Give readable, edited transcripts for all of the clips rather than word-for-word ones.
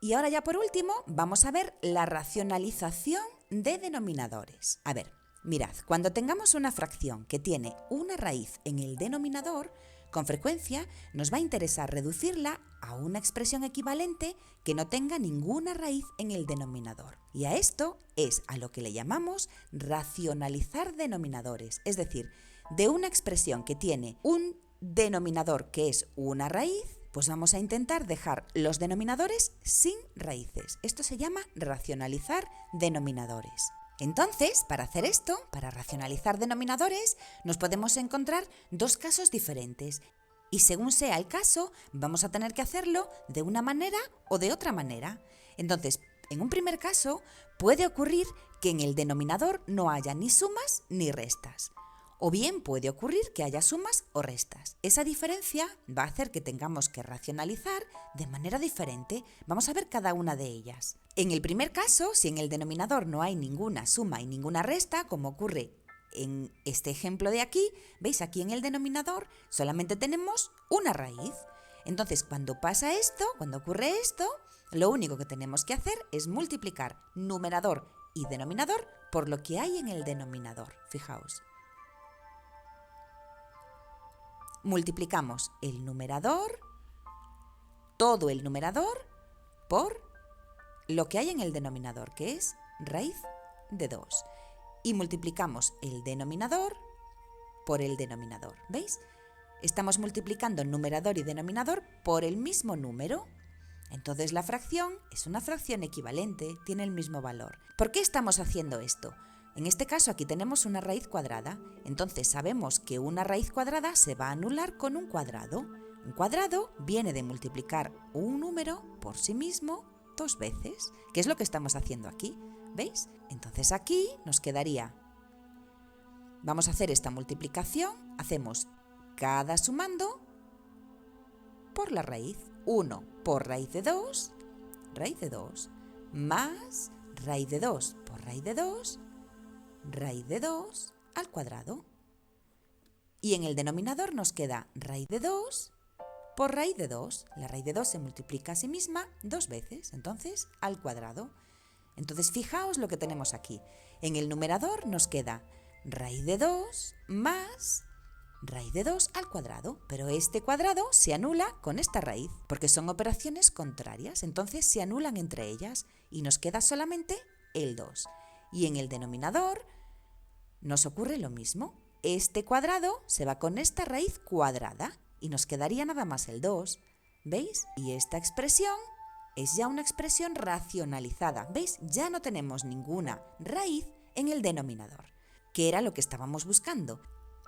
Y ahora ya por último vamos a ver la racionalización de denominadores. A ver, mirad, cuando tengamos una fracción que tiene una raíz en el denominador, con frecuencia nos va a interesar reducirla a una expresión equivalente que no tenga ninguna raíz en el denominador. Y a esto es a lo que le llamamos racionalizar denominadores, es decir, de una expresión que tiene un denominador que es una raíz, pues vamos a intentar dejar los denominadores sin raíces. Esto se llama racionalizar denominadores. Entonces, para hacer esto, para racionalizar denominadores, nos podemos encontrar dos casos diferentes. Y según sea el caso, vamos a tener que hacerlo de una manera o de otra manera. Entonces, en un primer caso, puede ocurrir que en el denominador no haya ni sumas ni restas. O bien puede ocurrir que haya sumas o restas. Esa diferencia va a hacer que tengamos que racionalizar de manera diferente. Vamos a ver cada una de ellas. En el primer caso, si en el denominador no hay ninguna suma y ninguna resta, como ocurre en este ejemplo de aquí, ¿veis? Aquí en el denominador solamente tenemos una raíz. Entonces, cuando pasa esto, cuando ocurre esto, lo único que tenemos que hacer es multiplicar numerador y denominador por lo que hay en el denominador. Fijaos. Multiplicamos el numerador, todo el numerador, por lo que hay en el denominador, que es raíz de 2. Y multiplicamos el denominador por el denominador. ¿Veis? Estamos multiplicando numerador y denominador por el mismo número. Entonces la fracción es una fracción equivalente, tiene el mismo valor. ¿Por qué estamos haciendo esto? En este caso aquí tenemos una raíz cuadrada, entonces sabemos que una raíz cuadrada se va a anular con un cuadrado. Un cuadrado viene de multiplicar un número por sí mismo 2 veces, que es lo que estamos haciendo aquí, ¿veis? Entonces aquí nos quedaría, vamos a hacer esta multiplicación, hacemos cada sumando por la raíz, 1 por raíz de 2, más raíz de 2 por raíz de 2, raíz de 2 al cuadrado. Y en el denominador nos queda raíz de 2 por raíz de 2. La raíz de 2 se multiplica a sí misma 2 veces, entonces al cuadrado. Entonces fijaos lo que tenemos aquí. En el numerador nos queda raíz de 2 más raíz de 2 al cuadrado, pero este cuadrado se anula con esta raíz, porque son operaciones contrarias, entonces se anulan entre ellas y nos queda solamente el 2. Y en el denominador nos ocurre lo mismo. Este cuadrado se va con esta raíz cuadrada y nos quedaría nada más el 2. ¿Veis? Y esta expresión es ya una expresión racionalizada. ¿Veis? Ya no tenemos ninguna raíz en el denominador, que era lo que estábamos buscando.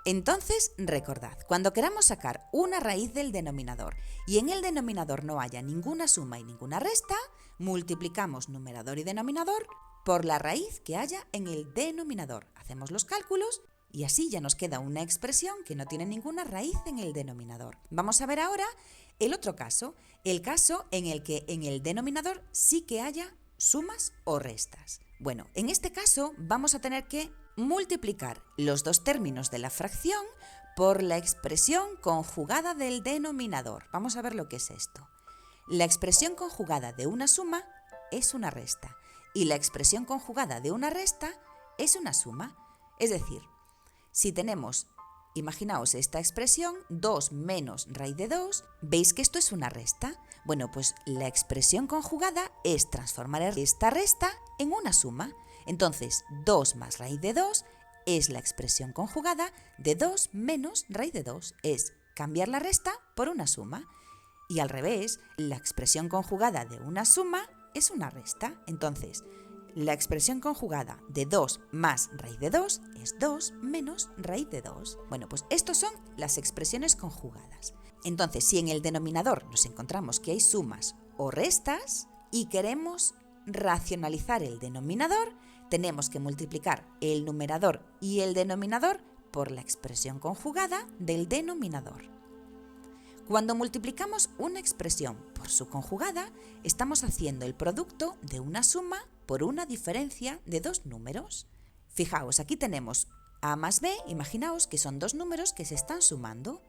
Entonces, recordad, cuando queramos sacar una raíz del denominador y en el denominador no haya ninguna suma y ninguna resta, multiplicamos numerador y denominador por la raíz que haya en el denominador. Hacemos los cálculos y así ya nos queda una expresión que no tiene ninguna raíz en el denominador. Vamos a ver ahora el otro caso, el caso en el que en el denominador sí que haya sumas o restas. Bueno, en este caso vamos a tener que multiplicar los dos términos de la fracción por la expresión conjugada del denominador. Vamos a ver lo que es esto. La expresión conjugada de una suma es una resta y la expresión conjugada de una resta es una suma. Es decir, si tenemos, imaginaos esta expresión, 2 menos raíz de 2, ¿veis que esto es una resta? Bueno, pues la expresión conjugada es transformar esta resta en una suma. Entonces, 2 más raíz de 2 es la expresión conjugada de 2 menos raíz de 2. Es cambiar la resta por una suma. Y al revés, la expresión conjugada de una suma es una resta. Entonces, la expresión conjugada de 2 más raíz de 2 es 2 menos raíz de 2. Bueno, pues estos son las expresiones conjugadas. Entonces, si en el denominador nos encontramos que hay sumas o restas y queremos racionalizar el denominador, tenemos que multiplicar el numerador y el denominador por la expresión conjugada del denominador. Cuando multiplicamos una expresión por su conjugada, estamos haciendo el producto de una suma por una diferencia de dos números. Fijaos, aquí tenemos a más b, imaginaos que son dos números que se están sumando.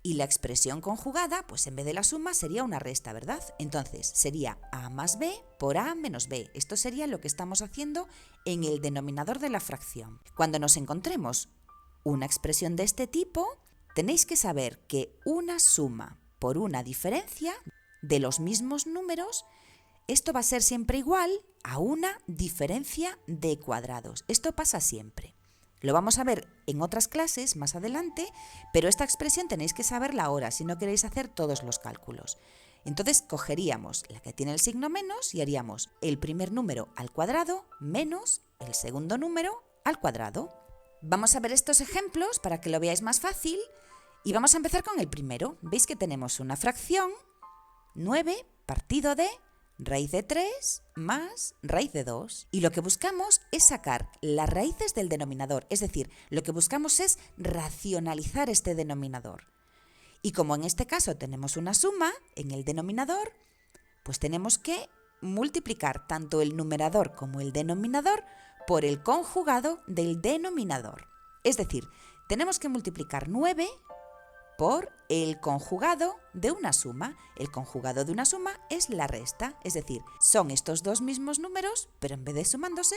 Y la expresión conjugada, pues en vez de la suma sería una resta, ¿verdad? Entonces sería a más b por a menos b. Esto sería lo que estamos haciendo en el denominador de la fracción. Cuando nos encontremos una expresión de este tipo, tenéis que saber que una suma por una diferencia de los mismos números, esto va a ser siempre igual a una diferencia de cuadrados. Esto pasa siempre. Lo vamos a ver en otras clases más adelante, pero esta expresión tenéis que saberla ahora si no queréis hacer todos los cálculos. Entonces cogeríamos la que tiene el signo menos y haríamos el primer número al cuadrado menos el segundo número al cuadrado. Vamos a ver estos ejemplos para que lo veáis más fácil y vamos a empezar con el primero. Veis que tenemos una fracción, 9 partido de raíz de 3 más raíz de 2. Y lo que buscamos es sacar las raíces del denominador, es decir, lo que buscamos es racionalizar este denominador. Y como en este caso tenemos una suma en el denominador, pues tenemos que multiplicar tanto el numerador como el denominador por el conjugado del denominador. Es decir, tenemos que multiplicar 9 por el conjugado de una suma. El conjugado de una suma es la resta, es decir, son estos dos mismos números, pero en vez de sumándose,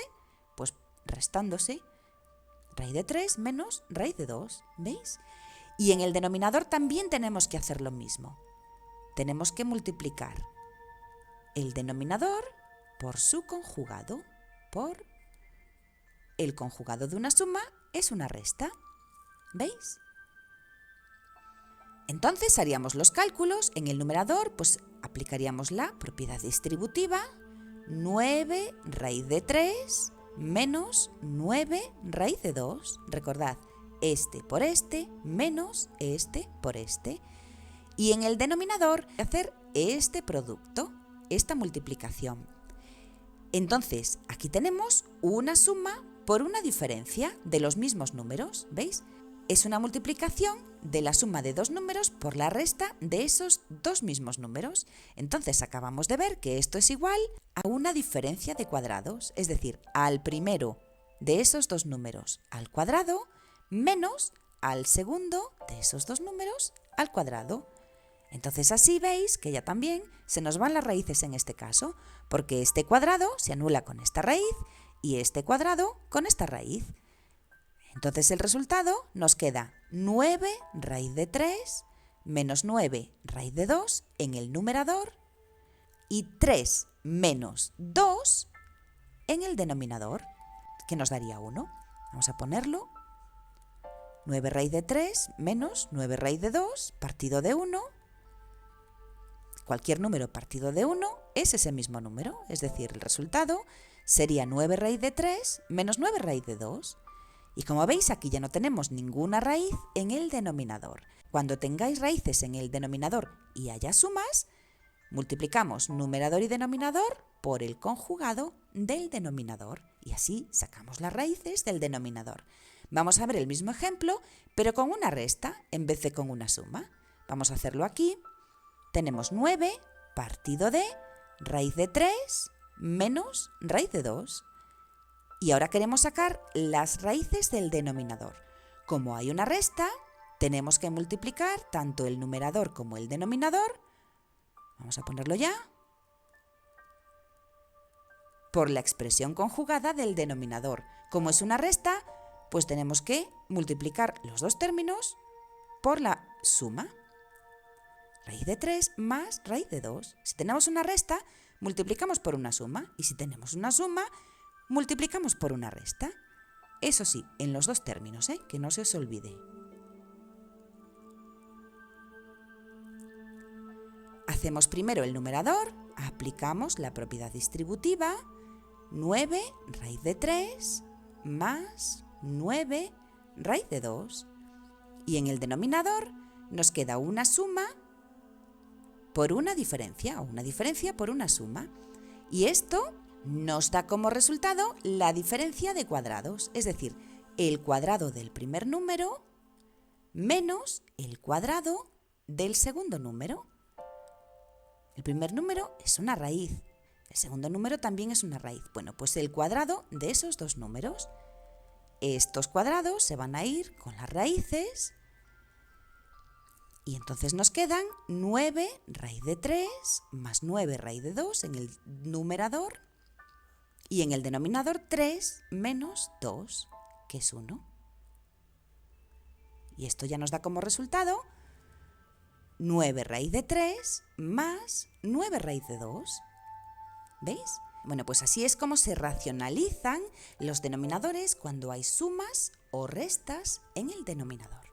pues restándose. Raíz de 3 menos raíz de 2, ¿veis? Y en el denominador también tenemos que hacer lo mismo. Tenemos que multiplicar el denominador por su conjugado, por el conjugado de una suma es una resta, ¿veis? Entonces haríamos los cálculos. En el numerador pues aplicaríamos la propiedad distributiva, 9 raíz de 3 menos 9 raíz de 2. Recordad, este por este menos este por este. Y en el denominador hacer este producto, esta multiplicación. Entonces aquí tenemos una suma por una diferencia de los mismos números, ¿veis? Es una multiplicación de la suma de dos números por la resta de esos dos mismos números. Entonces acabamos de ver que esto es igual a una diferencia de cuadrados, es decir, al primero de esos dos números al cuadrado menos al segundo de esos dos números al cuadrado. Entonces así veis que ya también se nos van las raíces en este caso, porque este cuadrado se anula con esta raíz y este cuadrado con esta raíz. Entonces el resultado nos queda 9 raíz de 3 menos 9 raíz de 2 en el numerador y 3 menos 2 en el denominador, que nos daría 1. Vamos a ponerlo. 9 raíz de 3 menos 9 raíz de 2 partido de 1. Cualquier número partido de 1 es ese mismo número, es decir, el resultado sería 9 raíz de 3 menos 9 raíz de 2. Y como veis, aquí ya no tenemos ninguna raíz en el denominador. Cuando tengáis raíces en el denominador y haya sumas, multiplicamos numerador y denominador por el conjugado del denominador. Y así sacamos las raíces del denominador. Vamos a ver el mismo ejemplo, pero con una resta en vez de con una suma. Vamos a hacerlo aquí. Tenemos 9 partido de raíz de 3 menos raíz de 2. Y ahora queremos sacar las raíces del denominador. Como hay una resta, tenemos que multiplicar tanto el numerador como el denominador. Vamos a ponerlo ya. Por la expresión conjugada del denominador. Como es una resta, pues tenemos que multiplicar los dos términos por la suma. Raíz de 3 más raíz de 2. Si tenemos una resta, multiplicamos por una suma. Y si tenemos una suma, multiplicamos por una resta. Eso sí, en los dos términos, que no se os olvide. Hacemos primero el numerador, aplicamos la propiedad distributiva, 9 raíz de 3 más 9 raíz de 2. Y en el denominador nos queda una suma por una diferencia, o una diferencia por una suma. Y esto nos da como resultado la diferencia de cuadrados, es decir, el cuadrado del primer número menos el cuadrado del segundo número. El primer número es una raíz, el segundo número también es una raíz. Bueno, pues el cuadrado de esos dos números. Estos cuadrados se van a ir con las raíces Y entonces nos quedan 9 raíz de 3 más 9 raíz de 2 en el numerador y en el denominador 3 menos 2, que es 1. Y esto ya nos da como resultado 9 raíz de 3 más 9 raíz de 2. ¿Veis? Bueno, pues así es como se racionalizan los denominadores cuando hay sumas o restas en el denominador.